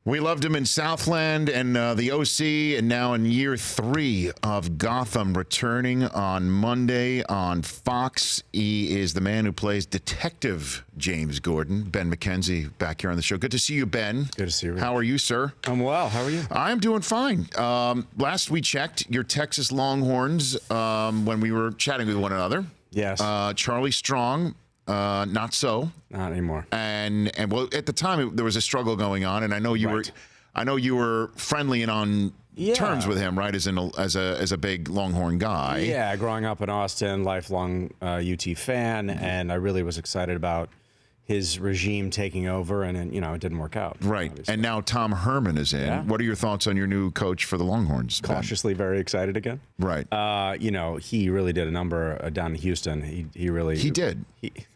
We loved him in Southland and the OC, and now in year 3 of Gotham, returning on Monday on Fox. He is the man who plays Detective James Gordon. Ben McKenzie back here on the show. Good to see you, Ben. Good to see you. How are you, sir? I'm well. How are you? I'm doing fine. Last we checked, your Texas Longhorns, when we were chatting with one another. Yes. Charlie Strong. Not so. Not anymore. And well, at the time there was a struggle going on, and I know you were friendly and on terms with him, right? As a big Longhorn guy. Yeah, growing up in Austin, lifelong UT fan, and I really was excited about his regime taking over, and it didn't work out. Right. Obviously. And now Tom Herman is in. Yeah. What are your thoughts on your new coach for the Longhorns? Cautiously very excited again. Right. He really did a number down in Houston. He did.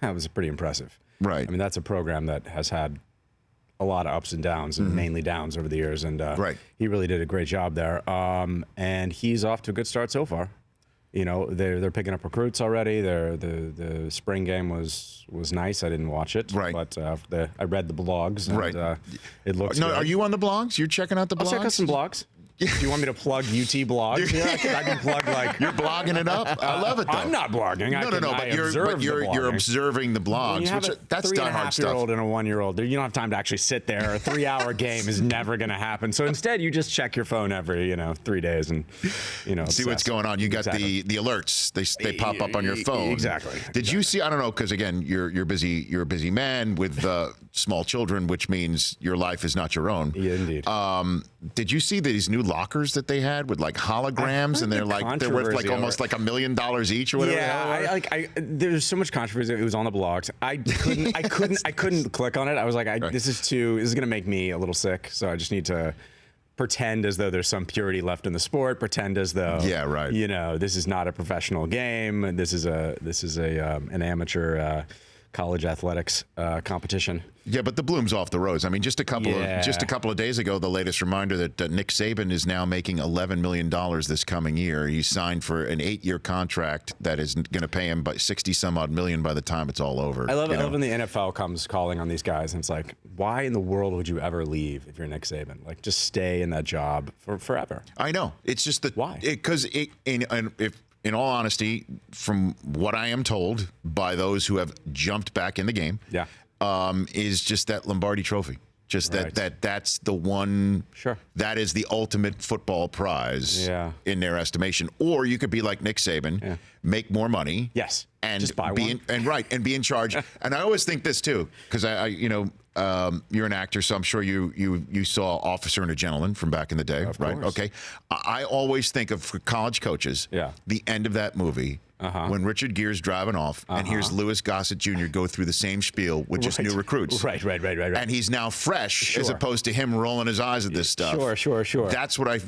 That was pretty impressive. Right. I mean, that's a program that has had a lot of ups and downs, and mainly downs over the years. And he really did a great job there. And he's off to a good start so far. They're picking up recruits already. The spring game was nice. I didn't watch it, right? But I read the blogs, and it looks. No, good. Are you on the blogs? You're checking out the blogs? I'll check out some blogs. Do you want me to plug UT blogs? I can plug You're blogging it up. I love it though. I'm not blogging. But you're observing the blogs. When you have That's a 3.5 stuff. 3.5-year-old and a 1-year-old. You don't have time to actually sit there. A 3-hour game is never going to happen. So instead, you just check your phone every 3 days and see what's going on. You got the alerts. They pop up on your phone. Exactly. Did you see? I don't know, because again, you're busy. You're a busy man with small children, which means your life is not your own. Yeah, indeed. Did you see these new lockers that they had with like holograms, and they're worth like almost like $1 million each or whatever? Yeah, there's so much controversy. It was on the blogs. I couldn't click on it. I was like, this is gonna make me a little sick. So I just need to pretend as though there's some purity left in the sport. Pretend as though this is not a professional game. This is an amateur college athletics competition. Yeah, but the bloom's off the rose. I mean, just a couple of days ago, the latest reminder that Nick Saban is now making $11 million this coming year. He signed for an 8-year contract that is going to pay him by 60-some-odd million by the time it's all over. I love when the NFL comes calling on these guys, and it's like, why in the world would you ever leave if you're Nick Saban? Like, just stay in that job for forever. I know. It's just that why? Because in all honesty, from what I am told by those who have jumped back in the game, is just that Lombardi Trophy. Just that's the one. Sure. That is the ultimate football prize in their estimation. Or you could be like Nick Saban, make more money. Yes. And just buy one. And be in charge. And I always think this too, because you're an actor, so I'm sure you saw Officer and a Gentleman from back in the day, of right? Course. Okay. I always think of, for college coaches, the end of that movie, when Richard Gere's driving off, and here's Louis Gossett Jr. go through the same spiel with just new recruits. Right. And he's now fresh, as opposed to him rolling his eyes at this stuff. Sure. That's what I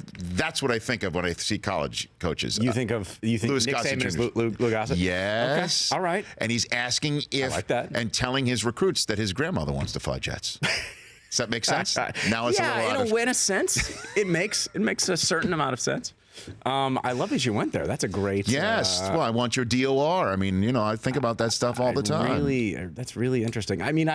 think of when I see college coaches. You think Louis Nick Gossett Saban is Jr. Lou Gossett? Yes. Okay. All right. And he's asking if, I like that. and telling his recruits that his grandmother wants to fly jets. Does that make sense? Now it's in a sense, it makes a certain amount of sense. I love that you went there. That's a great. Yes. Well, I want your DOR. I mean, I think about that stuff all the time. That's really interesting. I mean,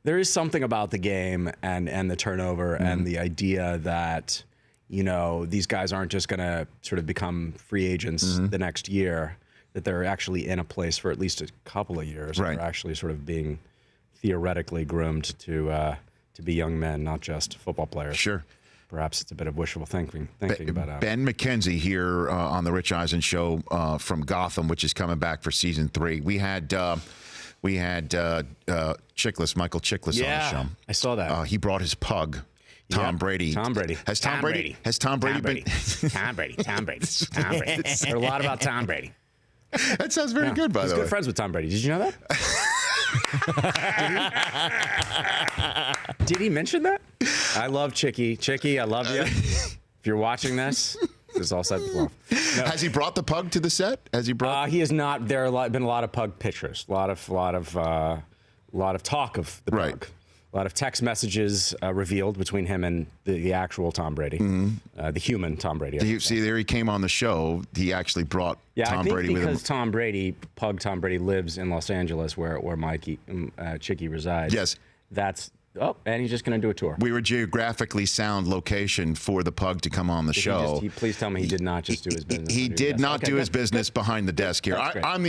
there is something about the game and the turnover and the idea that these guys aren't just going to sort of become free agents the next year. That they're actually in a place for at least a couple of years. Right. They're actually sort of being theoretically groomed to be young men, not just football players. Sure. Perhaps it's a bit of wishful thinking about Ben McKenzie here on the Rich Eisen Show from Gotham, which is coming back for season 3. We had Chiklis, Michael Chiklis on the show. I saw that. He brought his pug. Tom Brady. Tom Brady. Has Tom Brady been? Tom Brady. Heard a lot about Tom Brady. That sounds very good, by the way. He's good friends with Tom Brady. Did you know that? Did he mention that? I love Chicky. Chicky, I love you. If you're watching this, this is all set with love. No. Has he brought the pug to the set? He has not. There have been a lot of pug pictures. A lot of talk of the pug. A lot of text messages revealed between him and the actual Tom Brady, the human Tom Brady. See, there he came on the show. He actually brought Tom Brady with him. Because Tom Brady lives in Los Angeles, where Mikey Chicky resides. Yes. That's Oh, and he's just going to do a tour. We were geographically sound location for the pug to come on the show. Please tell me he did not just do his business. He did not do his business behind the desk here.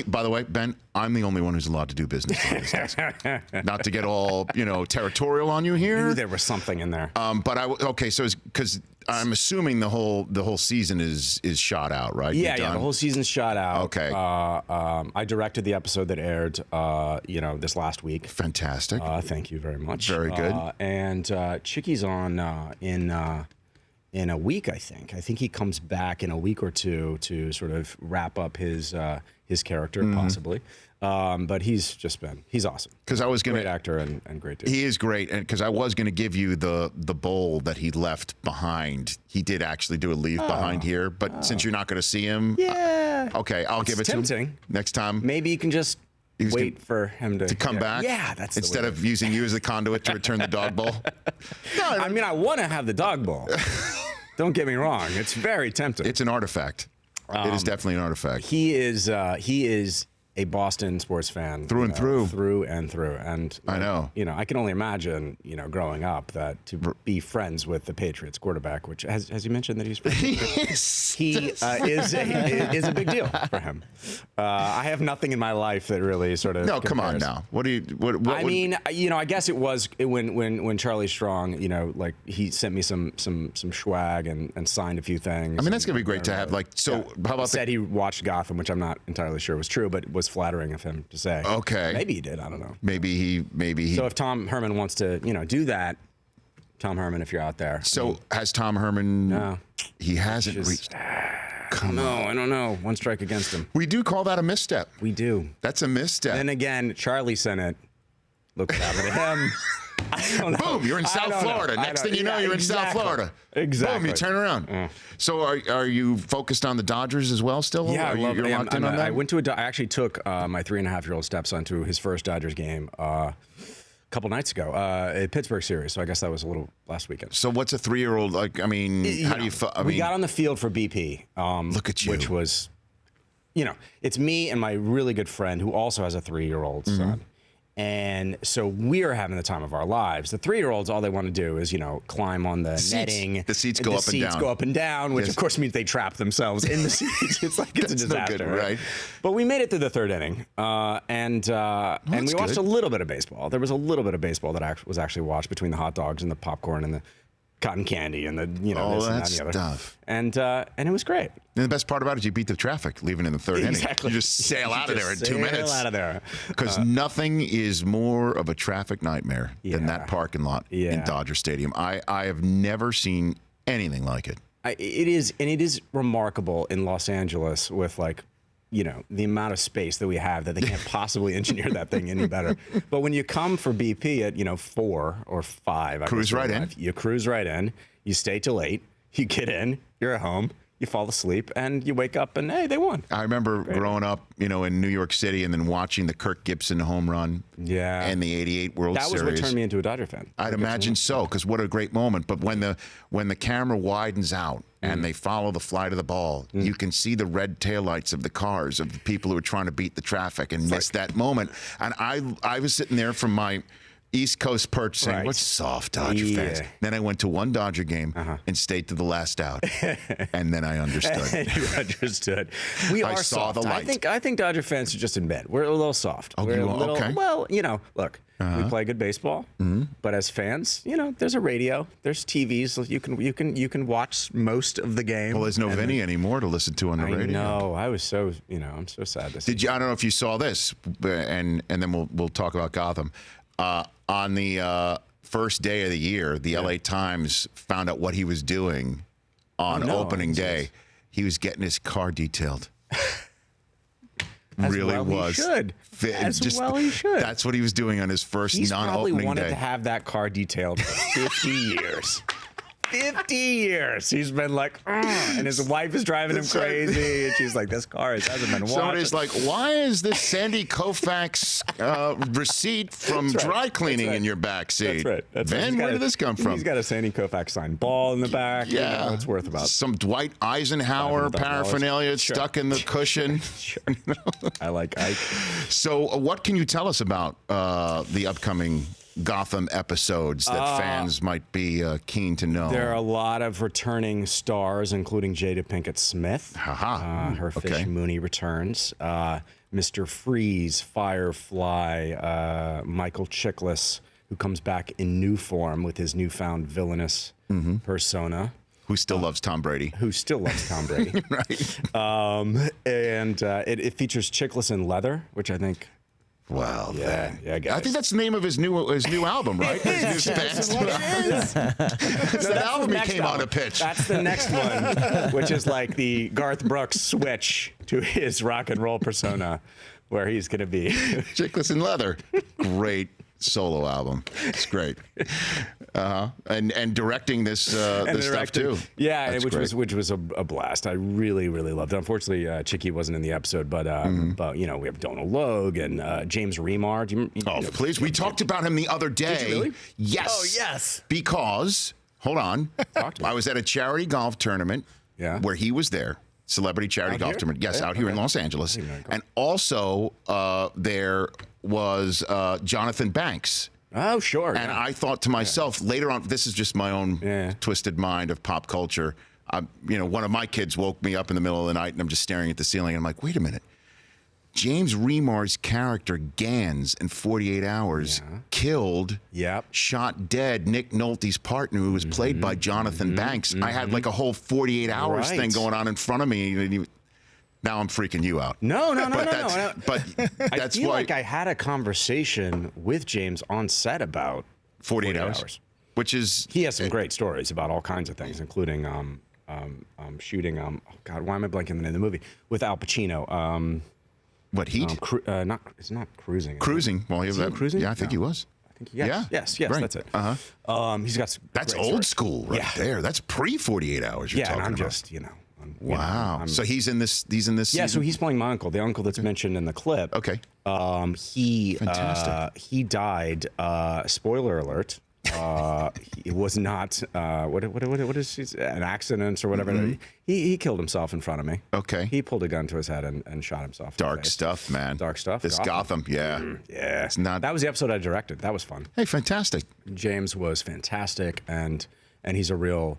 By the way, Ben, I'm the only one who's allowed to do business behind his desk. Not to get all territorial on you here. I knew there was something in there. So because I'm assuming the whole season is shot out, right? Yeah, the whole season's shot out. Okay. I directed the episode that aired, this last week. Fantastic. Thank you very much. Very good. And Chicky's on in a week, I think. I think he comes back in a week or two to sort of wrap up his character, possibly. But he's awesome. Because I was great actor and great dude. He is great, and because I was going to give you the bowl that he left behind. He did actually do a leave behind here, but since you're not going to see him, okay, I'll give it to him next time. Maybe you can just wait for him to come back. Yeah, that's instead of using you as the conduit to return the dog bowl. No, I mean I want to have the dog bowl. Don't get me wrong; it's very tempting. It's an artifact. It is definitely an artifact. He is a Boston sports fan through and through. And I know. I can only imagine, growing up that to be friends with the Patriots quarterback, which has he mentioned that he's friends with he is a big deal for him. I have nothing in my life that really sort of come on now. What do you? What I mean, I guess it was when Charlie Strong, like he sent me some swag and signed a few things. I mean, that's gonna be great to have. How about said he watched Gotham, which I'm not entirely sure was true, but was flattering of him to say. Okay. Maybe he did. I don't know. Maybe he. So if Tom Herman wants to, do that, Tom Herman, if you're out there. So has Tom Herman? No. He hasn't reached. Come on. I don't know. One strike against him. We do call that a misstep. We do. That's a misstep. And again, Charlie sent it. Look what happened to him. Boom, you're in South Florida. Next thing you know, you're in South Florida. Exactly. Boom, you turn around. So are you focused on the Dodgers as well still? Yeah, you're locked in on that? I actually took my 3.5-year-old stepson to his first Dodgers game a couple nights ago, a Pittsburgh series. So I guess that was a little last weekend. So what's a 3-year-old like? I mean, how do you? We got on the field for BP. Look at you. Which was, it's me and my really good friend who also has a 3-year-old son. And so we're having the time of our lives. The 3-year-olds, all they want to do is, climb on the netting. The seats go up and down. The seats go up and down, which of course means they trap themselves in the seats. It's like it's a disaster, no good, right? But we made it through the third inning, and we watched a little bit of baseball. There was a little bit of baseball that was actually watched between the hot dogs and the popcorn and the cotton candy and the all this that and that and the other stuff. And it was great. And the best part about it is you beat the traffic leaving in the third inning. Exactly. You just sail out of there in 2 minutes. Sail out of there. Because nothing is more of a traffic nightmare than that parking lot in Dodger Stadium. I have never seen anything like it. It is remarkable in Los Angeles with the amount of space that we have that they can't possibly engineer that thing any better. But when you come for BP at 4 or 5, cruise right in. You cruise right in. You stay till 8. You get in. You're at home. You fall asleep and you wake up and hey, they won. I remember growing up, in New York City and then watching the Kirk Gibson home run. Yeah. And the '88 World Series. That was what turned me into a Dodger fan. I'd imagine so, because what a great moment. But when the camera widens out and they follow the flight of the ball, you can see the red taillights of the cars of the people who are trying to beat the traffic and miss that moment. And I was sitting there from my East Coast perch saying, what's soft Dodger fans? Then I went to one Dodger game and stayed to the last out. And then I understood. You understood. We are saw soft. the light. I think Dodger fans are just in bed. We're a little soft. Oh, We're okay. Well, look, we play good baseball, but as fans, there's a radio, there's TVs. You can watch most of the game. Well, there's no Vinny anymore to listen to on the radio. I know. I was so, I'm so sad to see. Did you? I don't know if you saw this, and then we'll talk about Gotham. On the first day of the year, the LA Times found out what he was doing on opening day. He was getting his car detailed. Really was. He should. He should. That's what he was doing on his first non-opening day. He's probably wanted to have that car detailed for 50 years. 50 years. He's been like, and his wife is driving him crazy. And she's like, this car hasn't been washed. Somebody's like, why is this Sandy Koufax receipt from dry cleaning in your back seat? That's right. Ben, where did this come from? He's got a Sandy Koufax signed ball in the back. Yeah. It's worth about some Dwight Eisenhower paraphernalia stuck in the cushion. I like Ike. So what can you tell us about the upcoming Gotham episodes that fans might be keen to know? There are a lot of returning stars, including Jada Pinkett Smith. Her Fish Mooney returns. Mr. Freeze, Firefly, Michael Chiklis, who comes back in new form with his newfound villainous persona. Who still loves Tom Brady. Who still loves Tom Brady. Right. And it features Chiklis in leather, which I think... Well, yeah, guys. I think that's the name of his new album, right? His new band. That album he came on to pitch. That's the next one, which is like the Garth Brooks switch to his rock and roll persona, where he's going to be Chiklis in leather. Great solo album. It's great. And directing this stuff too. Yeah, which was a blast. I really loved it. Unfortunately, Chicky wasn't in the episode, but we have Donald Logue and James Remar. Please, we talked about him the other day. Did you really? Yes. Oh yes. Because hold on, I was at a charity golf tournament. Where he was there. Celebrity charity golf tournament. Yes, out here in Los Angeles. And also there was Jonathan Banks. Oh, sure. And I thought to myself later on, this is just my own twisted mind of pop culture. One of my kids woke me up in the middle of the night and I'm just staring at the ceiling and I'm like, wait a minute. James Remar's character Gans in 48 Hours killed, shot dead Nick Nolte's partner who was played by Jonathan Banks. I had like a whole 48 hours thing going on in front of me. Now I'm freaking you out. No. But that's I feel why like I had a conversation with James on set about 48 hours. Which is... He has some great stories about all kinds of things, including shooting... oh, God, why am I blanking the name of the movie? With Al Pacino. What, Heat? It's not Cruising. Cruising. Well, he Cruising? Yeah, I think he was. Yes, right. That's it. He's got some That's great old stories. School right there. That's pre-48 hours you're talking and I'm about. just, Wow. So he's in this season? So he's playing my uncle, the uncle that's mentioned in the clip. Okay. Fantastic. He died, spoiler alert. It was not what is an accident or whatever. He killed himself in front of me. Okay. He pulled a gun to his head and shot himself. Dark stuff, man. Dark stuff. This Gotham, yeah. It's not. That was the episode I directed. That was fun. Hey, fantastic. James was fantastic, and he's a real.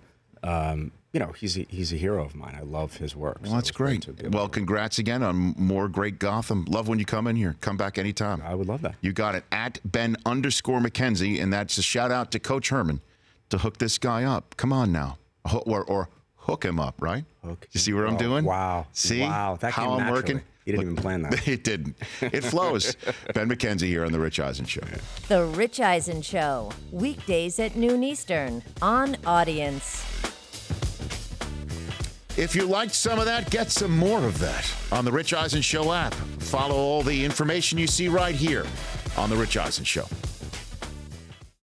He's a hero of mine. I love his work. Well, that's great. Well, congrats again on more great Gotham. Love when you come in here. Come back anytime. I would love that. You got it. At Ben_McKenzie, and that's a shout out to Coach Herman to hook this guy up. Come on now. Or hook him up, right? You see what I'm doing? Wow. See that how I'm working? He didn't even plan that. It didn't. It flows. Ben McKenzie here on The Rich Eisen Show. The Rich Eisen Show, weekdays at noon Eastern on Audience. If you liked some of that, get some more of that on the Rich Eisen Show app. Follow all the information you see right here on the Rich Eisen Show.